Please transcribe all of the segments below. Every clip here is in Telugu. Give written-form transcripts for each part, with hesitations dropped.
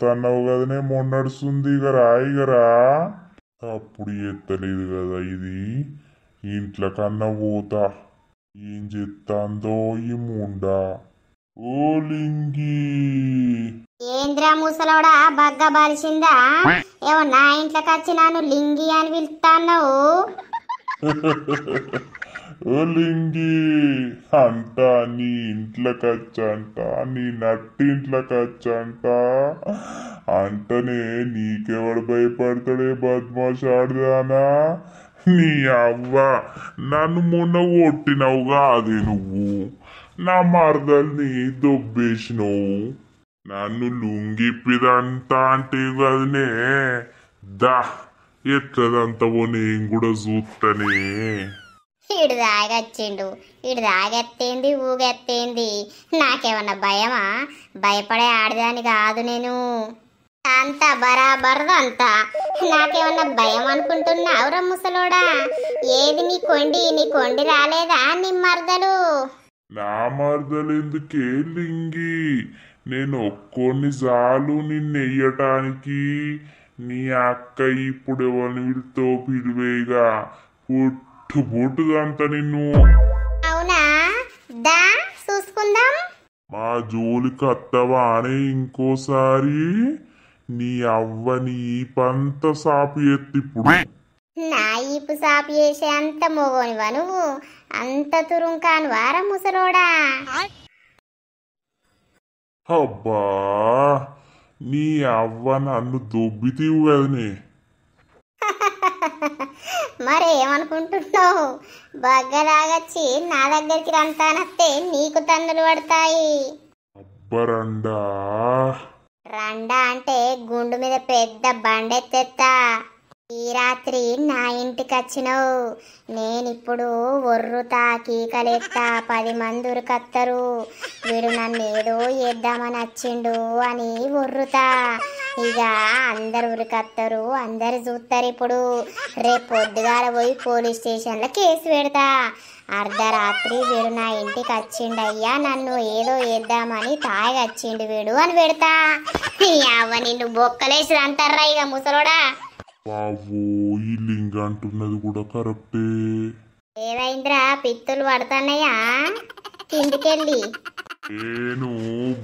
పోతాన్నావు కదనే మొన్నడుస్తుంది ఇగరా అప్పుడు ఎత్తలేదు కదా ఇది ఇంట్లో కన్నా పోతా ఏం చెప్తాందో ఈ ముండా ఓ లింగి ఏంద్రా ముసలోడా బగ్గ బలిసిందా ఏమో నా ఇంట్లోకి వచ్చి నన్ను లింగి అని పిలుస్తాన్నావు ఓ లింగి అంట నీ ఇంట్లోకి వచ్చంట నీ నట్టింట్లోకి వచ్చంట అంటనే నీకెవడు భయపడతాడే బద్మాష్ ఆడదానా నీ అవ్వ నన్ను మొన్న కొట్టినవుగా అదే నువ్వు నా మరదల్ని దొబ్బేసినవు నన్ను లుంగిప్పిదంతా అంటే కదనే దా ఎట్లదంతవో నేను కూడా చూస్తనే ఇడు దాగచ్చిండు ఇడు దాగెత్తేంది ఊగెత్తేంది నాకేమన్నా భయమా భయపడే ఆడదాని కాదు నేను అంతా బరాబర్దంతా నాకేమన్నా భయం అనుకుంటున్నావురా ముసలోడా ఏది నీ కొండి రాలేదా నీ మరదలు నా మరదలు ఎందుకే లింగి నేను ఒక్కొని చాలు నిన్నెయ్యటానికి నీ అక్క ఇప్పుడు ఎవరితో పిలివేగా పుట్టుదంతా నిన్ను అవునా దా చూసుకుందాం మా జోలికి అత్తవా అనే ఇంకోసారి నీ అవ్వ నీ పంత సాపు ఎత్తిప్పుడు నా ఈపు సాపు చేసే అంత మోగోనివా నువ్వు అంత తురుంకాను వారా ముసలోడా అబ్బా నీ అవ్వ నన్ను దొబ్బితీవు కదనే మరేమనుకుంటున్నావు బగ్గలాగచ్చి నా దగ్గరికి రంతానత్తే నీకు తన్నులు పడతాయి అబ్బరండా రండా అంటే గుండు మీద పెద్ద బండెత్తెత్తా ఈ రాత్రి నా ఇంటికి వచ్చినావు నేనిప్పుడు ఒర్రుతా కీకలెత్తా 10 మంది ఉరుకత్తరు వీడు నన్ను ఏదో చేద్దామని వచ్చిండు అని ఒర్రుతా ఇక అందరు ఉరికత్తరు అందరు చూస్తారు ఇప్పుడు రేపు పొద్దుగాల పోయి పోలీస్ స్టేషన్లో కేసు పెడతా అర్ధరాత్రి వీడు నా ఇంటికి వచ్చిండయ్యా నన్ను ఏదో చేద్దామని తాగి వచ్చిండు వీడు అని పెడతా అవ్వ నిన్ను బొక్కలేసి అంటారా ఇక ముసలోడా బాబు ఈ లింగ అంటున్నది కూడా కరెక్టే ఏమైందిరా పిత్తులు పడుతున్నాయా కిందికెళ్ళి నేను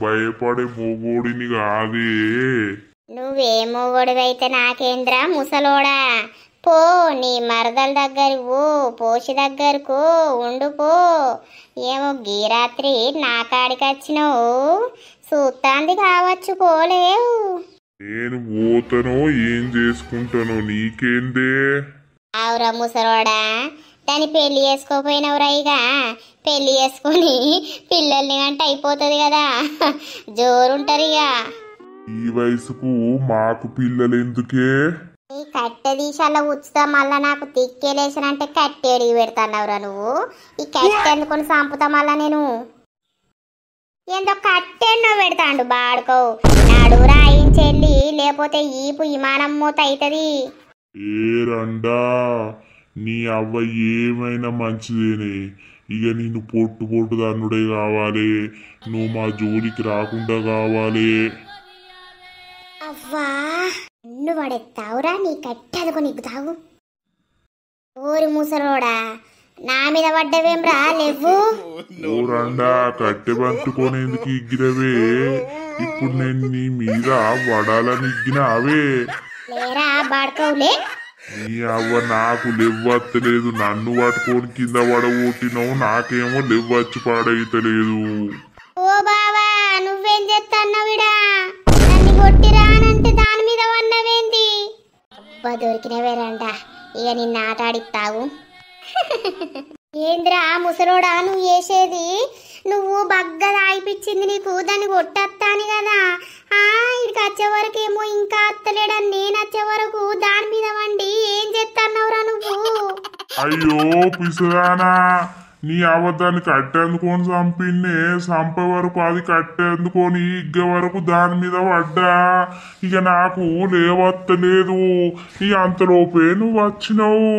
భయపడే మొగోడిని కాదే నువ్వేమో గొడవైతే నాకేంద్రా ముసలోడా పో నీ మరదల దగ్గరికి పో పోషి దగ్గరకు ఉండుపో ఏమో గీరాత్రి నా కాడికి వచ్చినావు చూస్తాంది కావచ్చు పోలేవు నేను పోతానో ఏం చేసుకుంటానో నీకేందే అవురా ముసలోడా దాన్ని పెళ్లి చేసుకోపోయినవురా ఇక పెళ్లి చేసుకొని పిల్లల్ని అంటే అయిపోతుంది కదా జోరుంటారు ఇక ఈ వయసుకు మాకు పిల్లలు ఎందుకే ఈ కట్టె దీశాల్లో ఉచ్చుతా మళ్ళా నాకు తిక్కేలేసానంటే కట్టేడికి పెడతావురా నువ్వు ఈ కట్టె ఎందుకొని చంపుతా మళ్ళా నేను ఏందో కట్టెన్నో పెడతాండు బాడుకో నడువు రాయించెల్లి లేకపోతే ఈపు విమానం మూత అవుతుంది ఏ రండా నీ అవ్వ ఏమైనా మంచిదేనే ఇక నిన్ను పొట్టు దన్నుడే కావాలి నువ్వు మా జోలికి రాకుండా కావాలి అవ్వా నువ్వు పడెత్తావురా నీ కట్టెదకు నీకు తాగు ఓరి ముసలోడా నా మీద పడ్డవేంరా లేవు రండా కట్టె పట్టుకోనేందుకు ఇగ్గినవే ఇప్పుడు నేను నీ మీద వడాలని ఇగ్గినావే లేరా బాడుకోవులే నీ అవ్వ నాకు లెవ్వత్తలేదు నన్ను పట్టుకొని కింద పడగొట్టినావు నాకేమో లెవ్వచ్చి పాడైతలేదు ఓ బావా నువ్వేం చేస్తున్నావిడా నన్ను కొట్టిరానంటే దాని మీద వన్నవేంది అబ్బా దొరికినవేరండా ఇక నిన్ను ఆట ఆడిస్తావు ఏంద్రా ముసలోడా నువ్వు చేసేది నువ్వు బగ్గ ఆయిపించింది నీకు దాన్ని కొట్టేస్తాను కదా ఇక్కడికి వచ్చే వరకు ఏమో ఇంకా అత్తలేడని నేను వచ్చే వరకు దాని మీద వండి ఏం చేస్తున్నావురా నువ్వు అయ్యో పిసదానా నీ అబద్ధాన్ని కట్టేందుకొని చంపిన్నే చంపే వరకు అది కట్టేందుకొని ఇగ్గ వరకు దాని మీద పడ్డా ఇక నాకు లేవత్తలేదు ఈ అంతలోపే నువ్వు వచ్చినావు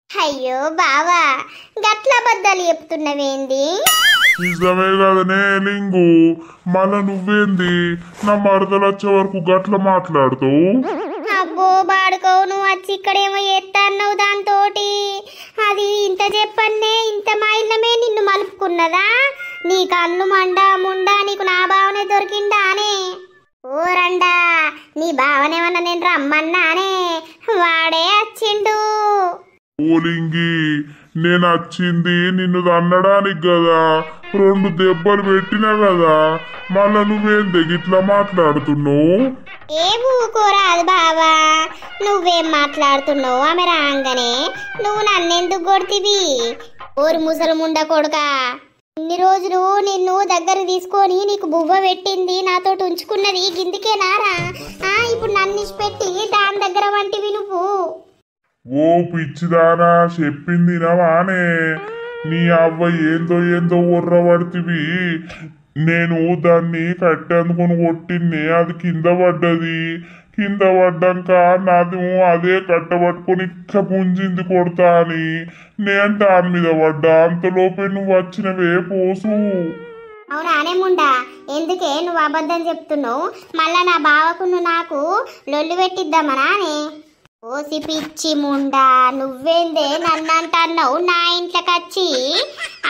అయ్యో బావా గట్ల అబద్ధాలు చెప్తున్నవేంది నిజమే కదనే లింగు. మళ్ళా నువ్వేంది నా మరదలు వచ్చే వరకు గట్ల మాట్లాడుతావు? అబ్బో బాడుకో, నువ్వు వచ్చి ఇక్కడేమో ఎత్తన్నావు దాంతోటి. అది ఇంత చెప్పన్నే, ఇంత మైళ్ళమే నిన్ను మలుపుకున్నదా? నీ కళ్ళు మండా ముండా నీకు నా భావనే దొరికిందానే? ఓ రండా, నీ భావనేమన్నా నేను రమ్మన్నానే? వాడే వచ్చిండు. ఓలింగి, నేను వచ్చింది నిన్ను తన్నడానికి కదా, 2 దెబ్బలు పెట్టినా కదా, మళ్ళా నువ్వేంది గిట్లా మాట్లాడుతున్నావు? ఏ ఊకోరాదు బావా, నువ్వేం మాట్లాడుతున్నావు? ఆమె రాగానే నువ్వు నన్నెందుకు కొడుతివి? ఓరు ముసలు ముండ కొడుక, ఇన్ని రోజులు నిన్ను దగ్గర తీసుకొని నీకు బువ్వ పెట్టింది, నాతో ఉంచుకున్నది గిందికేనారా? ఇప్పుడు నన్ను పెట్టి దాని దగ్గర వంటివి నువ్వు. ఓ పిచ్చిదానా, చెప్పింది నవానే? నీ అవ్వ ఏందో ఏందో ఉర్రబడితివి. నేను దాన్ని కట్టేందుకొని కొట్టింది, అది కింద పడ్డది. కింద పడ్డాక నాది అదే కట్టబట్టుకొని ఇట్లా పుంజింది కొడతా అని నేను దాని మీద పడ్డా. అంతలోపే నువ్వు వచ్చినవే పోసు. అవునా అనేముండా, ఎందుకే నువ్వు అబద్ధం చెప్తున్నావు? మళ్ళా నా బావకు నువ్వు నాకు లొల్లు పెట్టిద్దామనా అనే? ఓసి పిచ్చి ముండా, నువ్వేందే నన్ను అంటున్నావు? నా ఇంట్లోకి వచ్చి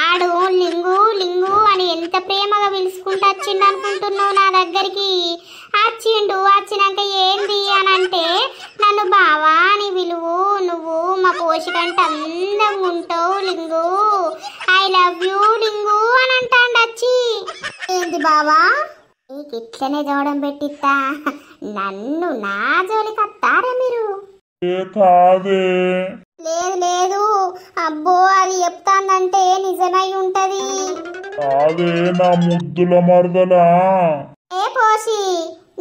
ఆడు లింగు లింగు అని ఎంత ప్రేమగా పిలుచుకుంటూ వచ్చిండు అనుకుంటున్నావు నా దగ్గరికి? వచ్చిండు, వచ్చినాక ఏంది అని అంటే నన్ను బావా అని విలువు, నువ్వు మా పోషకంటే అందంగా ఉంటావు లింగు, ఐ లవ్ యూ లింగు అని అంటాడు వచ్చి. ఏంది బావా, నీకు ఇట్లనే జోడం పెట్టిస్తా? నన్ను నా జోలికి వస్తారా మీరు? కాదే. లేదు లేదు, అబ్బో అది చెప్తానంటే నిజమై ఉంటది. కాదే నా ముద్దుల మరదలా. ఏ పోసి,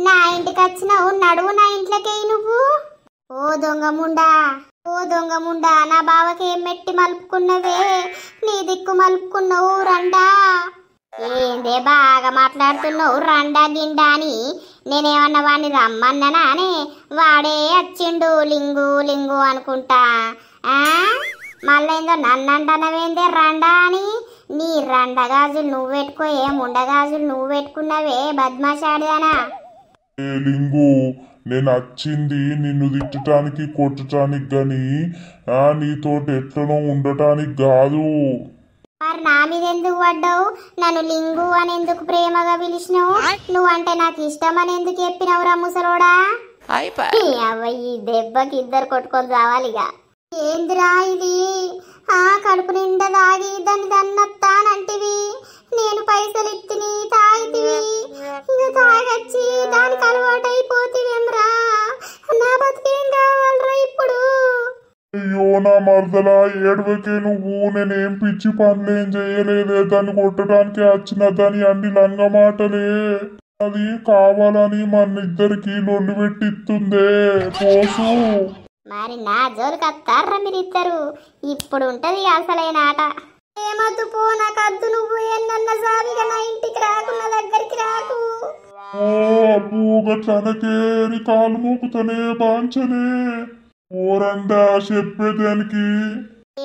నా ఇంటికి వచ్చినావు, నడువు నా ఇంట్లోకి నువ్వు. ఓ దొంగ ముండా, ఓ దొంగ ముండా, నా బావకి ఏం మెట్టి మలుపుకున్నవే? నీ దిక్కు మలుపుకున్నావు రండా. ఏందే బాగా మాట్లాడుతున్నావు రండా గిండా అని? నేనేమన్నా వాడిని రమ్మన్నానా అని? వాడే వచ్చిండు లింగు లింగు అనుకుంటా. మళ్ళీ ఏందో నన్ను అంటున్నావేందే రండా అని? నీ రండ గాజులు నువ్వు పెట్టుకో, ఏం ఉండగాజులు నువ్వు పెట్టుకున్నావే బద్మాషాడిదానా? ఏ లింగు, నేను వచ్చింది నిన్ను తిట్టడానికి కొట్టడానికి గాని నీతోటి ఎట్లనో ఉండటానికి కాదు. మరి నా మీద ఎందుకు పడ్డావు? నన్ను లింగు అని ఎందుకు ప్రేమగా పిలిచినావు? నువ్వంటే నాకు ఇష్టం అని ఎందుకు చెప్పినవురా ముసలోడా? ఈ దెబ్బకి ఇద్దరు కొట్టుకొని రావాలిగా. ఏందిరా ఇది? కడుపు నిండా తాగి దాన్ని దన్నత్తానంటివి, నేను పైసలు ఇత్తిని తాగితివి, ఇక తాగచ్చి దానికి అలవాటు అయిపోతివేమ్రా? నా బతికేం కావాలరా ఇప్పుడు? అయ్యో నా మరదలా, ఏడవకే నువ్వు. నేనేం పిచ్చి పనులేం చేయలేదే, దాన్ని కొట్టడానికి వచ్చిన దాని అన్ని లంగ మాటలే. అది కావాలని మన ఇద్దరికి లొల్లు పెట్టిస్తుందే పోసు. మరి నా జోలికి వస్తారా మీరిద్దరు? ఇప్పుడు ఉంటది అసలైన ఆట. ఏమద్దు పో, నాకద్దు. నువ్వు ఎన్న సావిగా నా ఇంటికి రాకు, నా దగ్గరికి రాకు. ఓ అబ్బు గట్లనకేరి కాలు మోపుతనే బాంచనే. ఓరండా చెప్పేదానికి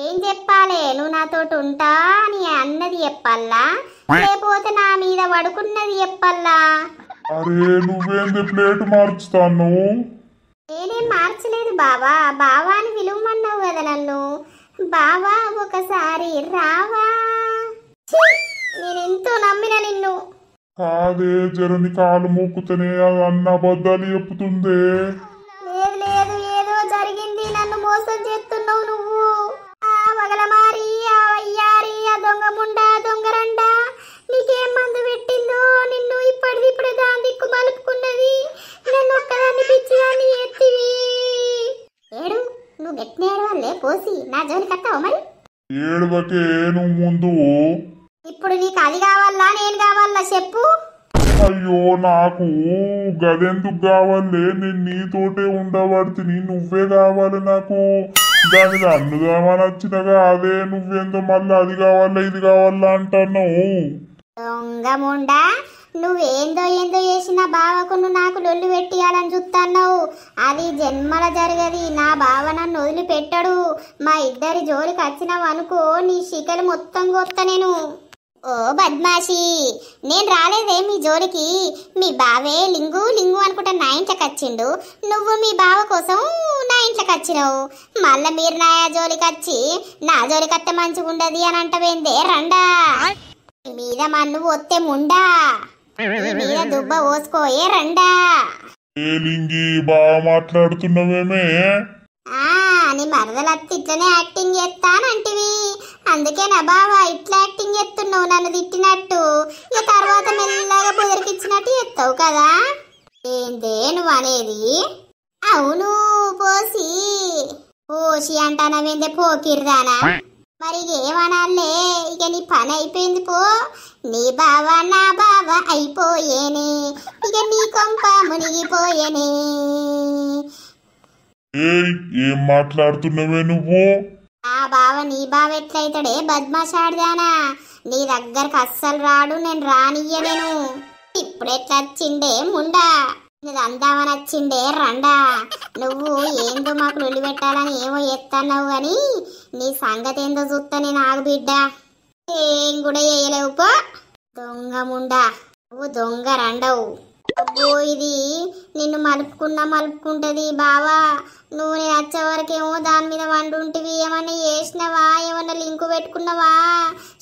ఏం చెప్పాలి? నువ్వు నాతోటి ఉంటా అని అన్నది చెప్పాలా, లేకపోతే నా మీద పడుకున్నది చెప్పాలా? అరే నువ్వేంది ప్లేట్ మార్చుతాను? నేనేం మార్చలేదు బావా, బావా అని పిలువమన్నావు కదా నన్ను. బావా ఒకసారి రావా? నేనెంతో నమ్మిన నిన్ను. కాదే జరని కాలు మోకుతనే అది అన్న అబద్ధాలు చెప్తుందే. లేదు లేదు, ఏదో జరిగింది, నన్ను మోసం చేస్తున్నావు నువ్వు. వగలమారి, అయ్యారి, ఆ దొంగ ముండా, దొంగరండా, నీకేం మందు పెట్టిందో నిన్ను ఇప్పుడు దాని దిక్కు మలుపుకున్నది. నన్ను ఒక్కదాన్ని పిచ్చిదాన్ని ఎత్తివి. ఏడు, నువ్వు గట్టిన ఏడవల్లే పోసి నా జోలికి వస్తావు మరి? ఏడవకే నువ్వు ముందు. ఇప్పుడు నీకు అది కావాలా నేను కావాలా చెప్పు? అయ్యో నాకు గదెందుకు కావాలే, నేను నీతోటే ఉండబడుతుంది, నువ్వే కావాలి నాకు. దాని అన్నుదామని వచ్చినగా అదే నువ్వేందో మళ్ళీ అది కావాలా ఇది కావాలా అంటున్నావు. దొంగ ముండా, నువ్వేందో ఏందో చేసిన బావకు నువ్వు నాకు లొల్లు పెట్టియాలని చూస్తున్నావు. అది జన్మల జరగది. నా బావ నన్ను వదిలిపెట్టడు. మా ఇద్దరి జోలికి వచ్చినావు అనుకో, నీ శికలు మొత్తం కొత్త నేను. ఓ బద్మాషి, నేను రాలేదే మీ జోలికి. మీ బావే లింగు లింగు అనుకుంటా నా ఇంట్లోకి వచ్చిండు. నువ్వు మీ బావ కోసం నా ఇంట్లోకి వచ్చినావు. మళ్ళా మీరు నా జోలికి వచ్చి నా జోలికి అత్తే మంచిగా ఉండదు అని అంటవేందే? రండా మీ మీద మన్ను ఒత్తే ముండా, మీ మీద దుబ్బ ఓసుకోయే రండా. ఏ లింగి బాగా మాట్లాడుతున్నావేమే? నీ మరదలత్తి ఇట్లనే యాక్టింగ్ చేస్తానంటివి, అందుకే నా బావా ఇట్లా యాక్టింగ్ చేస్తున్నావు నన్ను తిట్టినట్టు. ఇక తర్వాత మెల్లగా బుదరికిచ్చినట్టు చేస్తావు కదా. ఏందే నువ్వు అనేది? అవును పోసి పోసి అంటానవేందే పోకిర్దానా? మరి ఏమనాలే, ఇక నీ పని అయిపోయింది పో. నీ బావ నా బావ అయిపోయేనే, ఇక నీ కొంప మునిగిపోయేనే. ఏం మాట్లాడుతున్నావే నువ్వు? ఆ బావ నీ బావ ఎట్లయితాడే బద్మాషాడ్దానా? నీ దగ్గరకు అస్సలు రాడు, నేను రానియ్యలేను. ఇప్పుడెట్లా వచ్చిండే ముండా, నీది అందామని వచ్చిండే రండా. నువ్వు ఏందో మాకు లొల్లి పెట్టాలని ఏమో ఎత్తన్నావు గాని నీ సంగతి ఏందో చూస్తా నేను. ఆగు బిడ్డ, ఏం కూడా చేయలేవు పో. దొంగ ముండా, నువ్వు దొంగ రండవు. అబ్బో ఇది నిన్ను మలుపుకుంటది బావా. నువ్వు నేను వచ్చే వరకేమో దాని మీద వండుంటివి. ఏమన్నా చేసినవా? ఏమన్నా లింకు పెట్టుకున్నావా?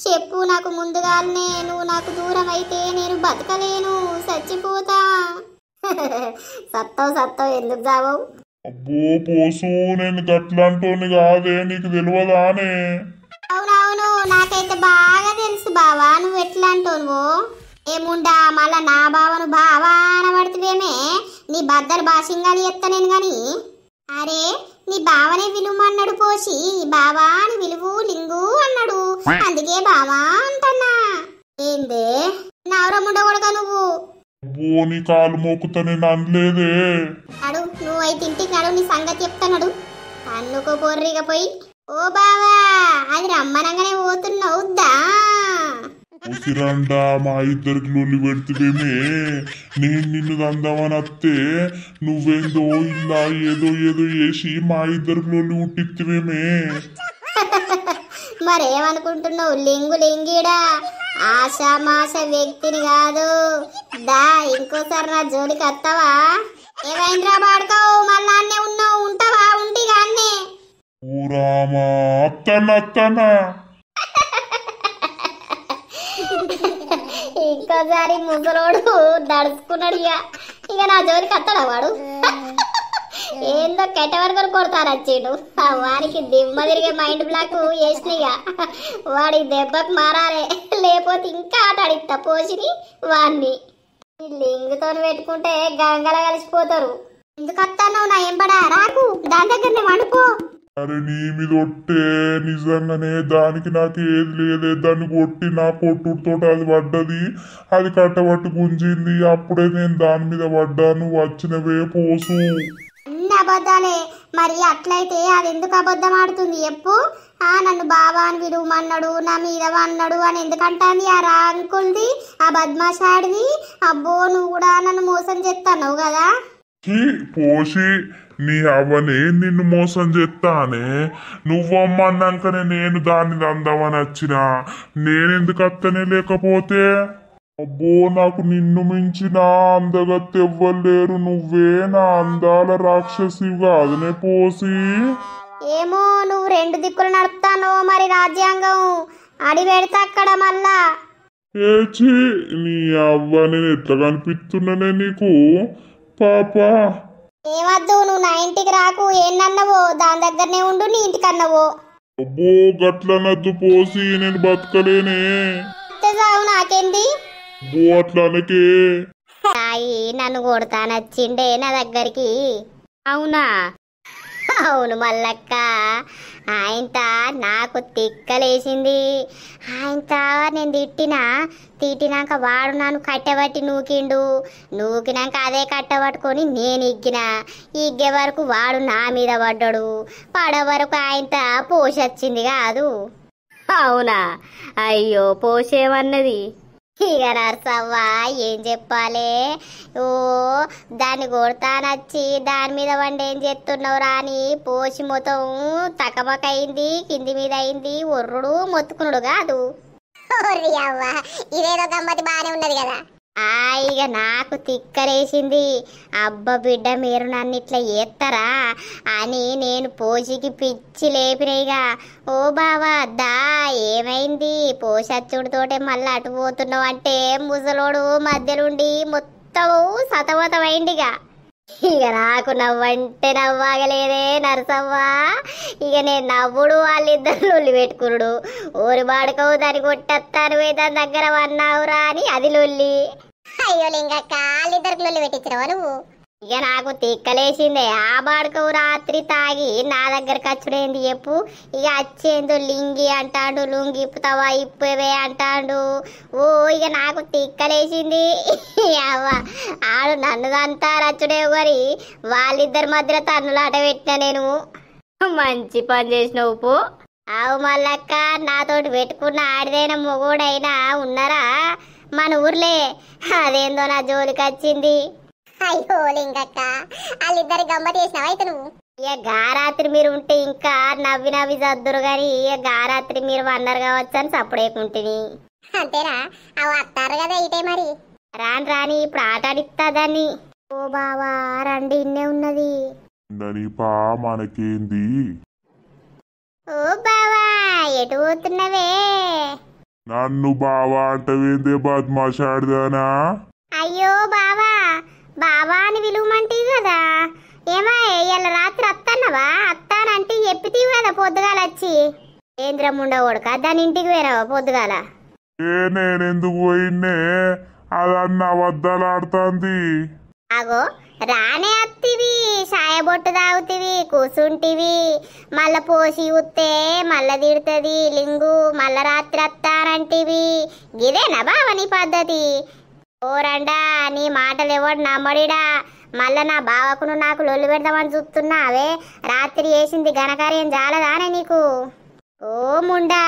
చెప్పు నాకు ముందుగానే. నువ్వు నాకు దూరం అయితే నేను బతకలేను, చచ్చిపోతా. సత్తావు ఎందుకు జావవు? అబ్బో పోసు, నేను గట్లాంటోని కాదే, నీకు తెలియదానే? అవునవును, నాకైతే బాగా తెలుసు బావా నువ్వు ఎట్లా అంటావు. ఏముండా మళ్ళా నా బావను బావా అనబడుతువేమే? నీ బద్దలు భాషింగాలి ఎత్తా నేను గాని. అరే నీ బావనే విలువమన్నాడు పోసి, బావా అని విలువు లింగు అన్నాడు, అందుకే బావా అంటన్నా. ఏందే నవరముండ కొడక నువ్వు? అబ్బో నీ కాలు మోకుతా నేను అనలేదే. అడు నువ్వు అయితే ఇంటికి నడు, నీ సంగతి చెప్తానడు. కన్నుకో పొర్రిగా పోయి. ఓ బావా అది రమ్మనంగానే పోతున్నావుద్దా? ఉసిరండా మా ఇద్దరికి లొల్లి పెడితేమే. నేను నిన్ను దందామని వస్తే నువ్వేందో ఇలా ఏదో చేసి మా ఇద్దరికి లొల్లి ఉట్టిత్తివేమే. మరేమనుకుంటున్నావు? లింగు లింగిడా ఆశామాష వ్యక్తిని కాదు. దా ఇంకోసారి నా జోలికి వస్తావా? ఏమైందిరా బాడుకోవు? మళ్ళా అన్నే ఉన్నావు, ఉంటావా? ఉంటిగా అన్నే. ఊరామా అత్తనా ఇంకోసారి ముసలోడు దడుచుకున్నాడు. ఇక నా జోలికి వస్తాడా వాడు? ఏందో కెట్టవరకు కొడతారు వచ్చిండు. వానికి దిమ్మ తిరిగే మైండ్ బ్లాక్ వేసినగా. వాడి దెబ్బకు మారాలే, లేకపోతే ఇంకా ఆట ఆడిస్తా పోసిని వాడిని. లింగుతో పెట్టుకుంటే గంగల కలిసిపోతారు. ఎందుకు వస్తాను నా ఎంబడా? రాకు, దాని దగ్గరనే వండుకో. అరే నీ మీద ఒట్టే, నిజంగానే దానికి నాకు ఏది లేదే. దాన్ని కొట్టి నా కొట్టుతో అది పడ్డది, అది కట్టబట్టి గుంజింది. అప్పుడే నేను దాని మీద పడ్డాను. వచ్చినవే పోసు. అన్ని అబద్ధాలే. మరి అట్లయితే అది ఎందుకు అబద్ధం ఆడుతుంది చెప్పు? నన్ను బావా అని విలువమన్నాడు, నా మీద అన్నాడు అని ఎందుకంటాంది ఆ రాంకుల్ది, ఆ బద్మాషాడిది? అబ్బో నువ్వు కూడా నన్ను మోసం చేస్తావు కదా. పోసి నీ అవ్వనే నిన్ను మోసం చేస్తానే. నువ్వమ్మన్నాకనే నేను దాన్ని దందామని వచ్చినా. నేనెందుకు అత్తనే లేకపోతే? అబ్బో నాకు నిన్ను మించిన అందగత్తె ఎవ్వలేరు. నువ్వే నా అందాల రాక్షసి కాదనే పోసి. ఏమో నువ్వు రెండు దిక్కులు నడుపుతానో మరి రాజ్యాంగం అడి పెడతా అక్కడ మళ్ళా. ఏచి నీ అవ్వ నేను ఎట్లా కనిపిస్తున్నానే నీకు? పాపా ఏమద్దు, నువ్వు నా ఇంటికి రాకు. ఏనన్నావో దాని దగ్గరనే ఉండు, నీ ఇంటికి అన్నావో. అబ్బో గట్లనద్దు పోసి, నేను బతకలేనే. నాకేంది? అబ్బో అట్లనకే. నన్ను కొడతానొచ్చిండే నా దగ్గరికి. అవునా? అవును మల్లక్క. ఆయనత నాకు తిక్కలేసింది. ఆయనత నేను తిట్టినాక వాడు నన్ను కట్టబట్టి నూకినాక అదే కట్టబట్టుకొని నేను ఇగ్గే వరకు వాడు నా మీద పడ్డాడు. పడే వరకు ఆయనత పోషొచ్చింది కాదు. అవునా? అయ్యో పోసేమన్నది. ఇక నర్సవ్వ ఏం చెప్పాలి? ఓ దాన్ని కొడతానొచ్చి దాని మీద వండి ఏం చేస్తున్నావు రాని పోసి మొత్తం తకమక అయింది, కింది మీద అయింది, ఒర్రుడు మొత్తుకునుడు కాదు. ఓరి అవ్వ ఇదేదో గమ్మతి బానే ఉన్నది కదా. ఇక నాకు తిక్కలేసింది. అబ్బ బిడ్డ మీరు నన్ను ఇట్లా చేస్తారా అని నేను పోషికి పిచ్చి లేపినయిగా. ఓ బావా దా ఏమైంది పోషచ్చుడితోటే మళ్ళీ అటు పోతున్నావు అంటే ముసలోడు మధ్యలుండి మొత్తం సతమతమైందిగా. ఇక నాకు నవ్వంటే నవ్వాగలేదే నరసవ్వ. ఇక నేను నవ్వుడు వాళ్ళిద్దరు లొల్లి పెట్టుకురుడు. ఊరి బాడుకోవు దాన్ని కొట్టేస్తాను దాని దగ్గర అన్నావురా అని అది లొల్లి. అయ్యో లింగక్క వాళ్ళిద్దరికి లొల్లి పెట్టించినవా నువ్వు? ఇక నాకు తిక్కలేసిందే. ఆ బాడుకోవు రాత్రి తాగి నా దగ్గరకు వచ్చుడేంది చెప్పు. ఇక వచ్చేందో లింగి అంటాడు, లుంగి ఇప్పుతావా ఇప్పవే అంటాడు. ఓ ఇక నాకు తిక్కలేసింది. అవ్వ ఆడు నన్ను అంతా రచ్చుడే మరి వాళ్ళిద్దరి మధ్యలో తన్నులాట పెట్టిన నేను. మంచి పని చేసినావు పో. ఆవు మల్లక్క నాతోటి పెట్టుకున్న ఆడిదైన మొగోడైనా ఉన్నారా మన ఊర్లే? అదేందో నా జోలికి వచ్చింది. అయ్యో లింగక్క వాళ్ళిద్దరు గమ్మతి చేసినావు అయితే నువ్వు. ఇక గారాత్రి మీరు ఉంటే ఇంకా నవ్వి నవ్వి చద్దురు గాని ఇక గారాత్రి మీరు అన్నారు కావచ్చు అని సప్పుడేకుంటుంది. అంతేనా? అవి వస్తారు కదా ఇటే మరి. రాని రాని ఇప్పుడు ఆట ఆడిస్తా దాన్ని. ఓ బావా రండి ఇన్నే ఉన్నది. పా మనకేంది? ఓ బావా ఎటు పోతున్నవే? నన్ను బావా అంటవేందే బద్మాషాడుదానా? అయ్యో బావా బావా అని విలువమంటివి కదా. ఏమా ఇవాళ రాత్రి అత్తన్నవా? అత్తానంటే చెప్పితీవి కదా పొద్దుగాల వచ్చి. కేంద్రం ఉండకూడక దాని ఇంటికి పోయినావా పొద్దుగాల? నేనెందుకు పోయిన్నే? అదన్న అబద్ధాలాడుతుంది. అగో రానే అత్తివి సాయబొట్టు తాగుతివి కూసుంటివి మళ్ళా పోసి ఉత్తే మళ్ళా తిడుతుంది లింగు మళ్ళా రాత్రి అత్తానంటివి. గిదేనా బావ నీ పద్ధతి? ఓరండా నీ మాటలు ఎవడు నమ్మడిడా. మళ్ళా నా బావకును నాకు లొల్లు పెడదామని చూస్తున్నావే. రాత్రి వేసింది ఘనకార్యం జాలదానే నీకు? ఓ ముండా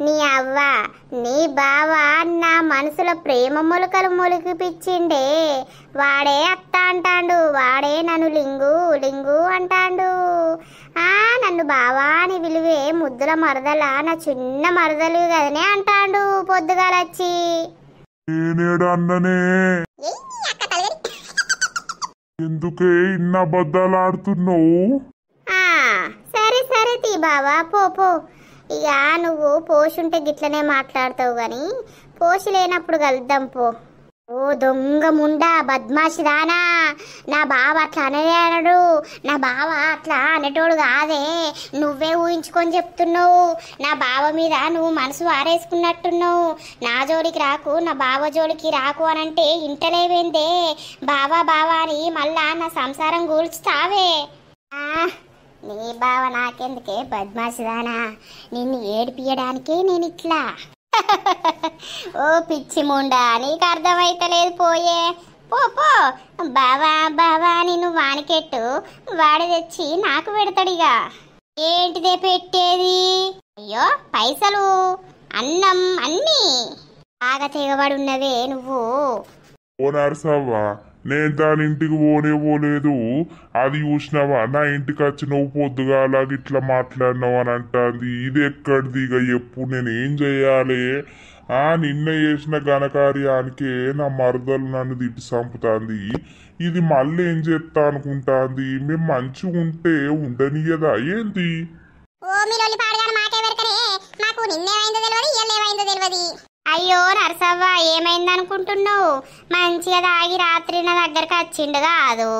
నీ అవ్వ నీ బావ నా మనసులో ప్రేమ మొలకలు మొలికిపిచ్చిండే. వాడే అత్త అంటాండు, వాడే నన్ను లింగు లింగు అంటాండు. నన్ను బావా అని విలువే ముద్దుల మరదలా నా చిన్న మరదలు కదనే అంటాండు పొద్దుగాలొచ్చి. నేనేడు అన్ననే ఎందుకే ఇన్న అబద్ధాలాడుతున్నావు? సరే సరే తీ బావా పో పో. ఇక నువ్వు పోషుంటే గిట్లనే మాట్లాడతావు గాని పోషి లేనప్పుడు కలుద్దాం పో. ఓ దొంగ ముండా బద్మాషిదానా నా బావ అట్లా అనేది అనడు. నా బావ అట్లా అనేటోడు కాదే. నువ్వే ఊహించుకొని చెప్తున్నావు. నా బావ మీద నువ్వు మనసు ఆరేసుకున్నట్టున్నావు. నా జోలికి రాకు నా బావ జోలికి రాకు అనంటే ఇంటలేవేందే బావా బావా అని మళ్ళా నా సంసారం కూల్చుతావే. నీ బావ నాకెందుకే బద్మాషిదానా? నిన్ను ఏడిపియడానికే నేను ఇట్లా. ఓ పిచ్చి ముండా నీకు అర్థమైతలేదు పోయే పో పో. బావా బావా నిన్ను వానికెట్టు వాడు తెచ్చి నాకు పెడతాడిగా. ఏంటిదే పెట్టేది? అయ్యో పైసలు అన్నం అన్నీ బాగా తెగబడి ఉన్నవే నువ్వు. ఓ నరసవ్వా నేను దాని ఇంటికి పోనే పోలేదు. అది చూసినావా నా ఇంటికి వచ్చి నువ్వు పొద్దుగాల ఇట్లా మాట్లాడినావు అని అంటుంది. ఇది ఎక్కడిది ఇక ఎప్పుడు నేను ఏం చెయ్యాలి? నిన్న చేసిన ఘనకార్యానికే నా మరదలు నన్ను తిట్టి చంపుతాంది. ఇది మళ్ళీ ఏం చేస్తా అనుకుంటాంది? మేము మంచిగా ఉంటే ఉండనియదా ఏంది? అయ్యో నరసవ్వ ఏమైందనుకుంటున్నావు? మంచిగా తాగి రాత్రి నా దగ్గరకు వచ్చిండు కాదు.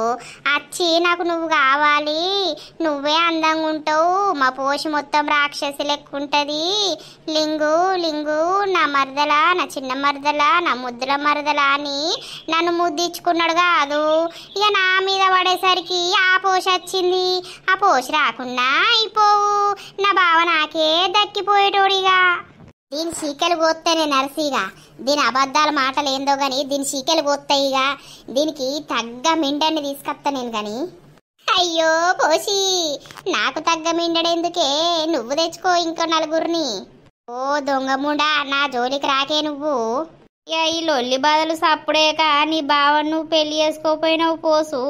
వచ్చి నాకు నువ్వు కావాలి, నువ్వే అందంగా ఉంటావు, మా పోషి మొత్తం రాక్షసి లెక్కుంటది, లింగు లింగు నా మరదలా నా చిన్న మరదలా నా ముద్దుల మరదలా అని నన్ను ముద్దిచ్చుకున్నాడు కాదు. ఇక నా మీద పడేసరికి ఆ పోషి వచ్చింది. ఆ పోషి రాకుండా అయిపోవు. నా బావ నాకే దక్కిపోయేటోడిగా. దీని చీకెలు కోస్తేనే నరసిగా. దీని అబద్ధాల మాటలు ఏందో గాని దీని చీకెలు కోస్తాయిగా. దీనికి తగ్గ మిండని తీసుకొస్తా నేను గాని. అయ్యో పోషి నాకు తగ్గ మిండడెందుకే? నువ్వు తెచ్చుకో ఇంకో నలుగురిని. ఓ దొంగముండా నా జోలికి రాకే నువ్వు. ఇక ఈ లొల్లి బాధలు సప్పుడేక నీ బావను నువ్వు పెళ్లి చేసుకోపోయినావు పోసు.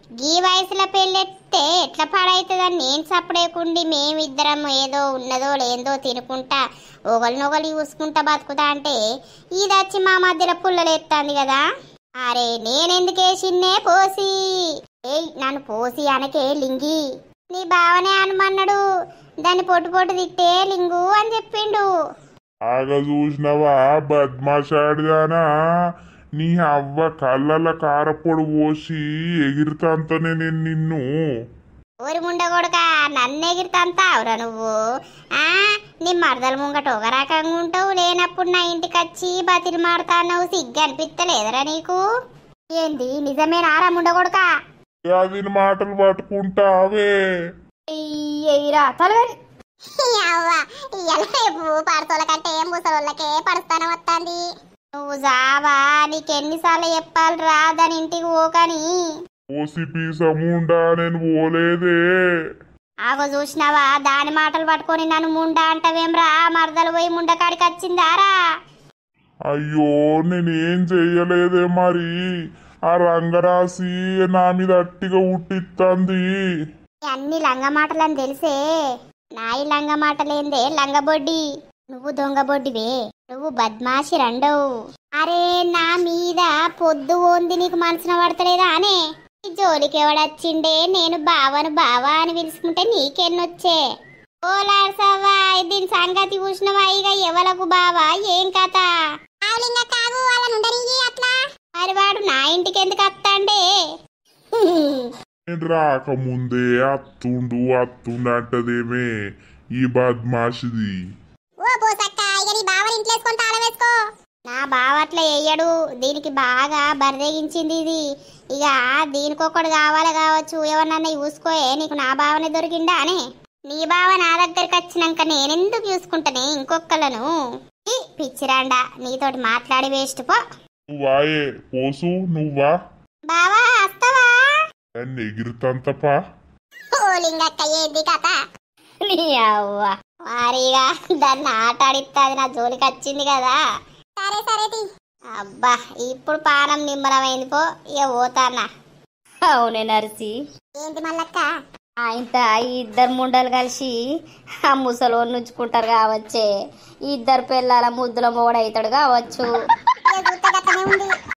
గీ వయసులో పెళ్ళెత్తే ఎట్లా పాడైతుందని నేను సపడేకుండి మేమిద్దరం ఏదో ఉన్నదో లేదో తినుకుంటా ఒకరినొకరు చూసుకుంటా బతుకుతా అంటే ఇది వచ్చి మా మధ్యలో పుల్లలేస్తుంది కదా. అరే నేనెందుకేసిన్నే పోసి, ఏయ్ నన్ను పోసి అనకే లింగి, నీ బావనే అనుమన్నాడు, దాన్ని పొట్టు పొట్టు తిట్టే లింగు అని చెప్పిండు. ఆగ చూసినవా బద్మాషాడిదానా, నీ అవ్వ కళ్ళల కారపొడు పోసి ఎగిరితంతనే నేను నిన్ను. ఊరి ముండ కొడుక నన్ను ఎగిరితంతావురా నువ్వు. నీ మరదల ముంగట ఒక రకంగా ఉంటావు, లేనప్పుడు నా ఇంటికి వచ్చి బతిని మారుతావు, సిగ్గు అనిపిస్తలేదురా నీకు? ఏంది నిజమేనారా ముండ కొడుక? అది మాటలు పట్టుకుంటావే పడతోల కంటే ముసలోళ్ళకే పడుస్తాను వస్తుంది. నువ్వు జావా నీకెన్నిసార్లు చెప్పాలిరా దాని ఇంటికి పోకని. ఓసి పీసముండా నేను పోలేదే. ఆగో చూసినావా దాని మాటలు పట్టుకొని నన్ను ముండా అంటవేమ్రా? మరదలు పోయి ముండకాడికి వచ్చిందారా? అయ్యో నేనేం చెయ్యలేదే, మరి ఆ రంగరాసి నా మీద అట్టిగా ఉట్టిస్తుంది. అన్ని లంగ మాటలని తెలిసే, నాయి లంగ మాటలేందే లంగబొడ్డి. నువ్వు దొంగబొడ్డివే, నువ్వు బద్మాషి రెండవు. అరే నా మీద పొద్దు ఓంది నీకు మనసున పడతలేదా అనే? జోలికి ఎవడొచ్చిండే? నేను బావను బావా అని పిలుచుకుంటే నీకెన్నొచ్చే? ఓలాడ్సవ్వా దీని సంగతి చూసినవా? ఇక ఎవలకు బావా ఏం కథ? మరి వాడు నా ఇంటికి ఎందుకు వస్తాండే? నేను రాకముందే అత్తుండు అత్తుండు అంటదేమే ఈ బద్మాషిది. నా బావ అట్లా వేయడు, దీనికి బాగా బరిదెగించింది ఇది. ఇక దీనికొకడు కావాలి కావచ్చు, ఎవరినన్నా చూసుకోయే. నీకు నా బావనే దొరికిందా అనే? నీ బావ నా దగ్గరికి వచ్చినాక నేనెందుకు చూసుకుంటానే ఇంకొకళ్ళను? పిచ్చిరాండా, నీతోటి మాట్లాడి వేస్ట్ పో. నువ్వాయే పోసు, నువ్వా బావా వస్తావా? దాన్ని ఎగిరితంతపా. ఏంది కథ? నీ అవ్వ వారిగా దాన్ని ఆట ఆడిస్తుంది, నా జోలికి వచ్చింది కదా. సరే సరే అబ్బా ఇప్పుడు పానం నిమ్మలమైంది పో, ఇక పోతానా. అవునే నర్సి, ఏంటి మల్లక్క? ఇంత ఇద్దరు ముండలు కలిసి ఆ ముసలోని నుంచుకుంటారు కావచ్చే. ఇద్దరు పిల్లల ముద్దుల మోడవుతాడు కావచ్చు. ఉంది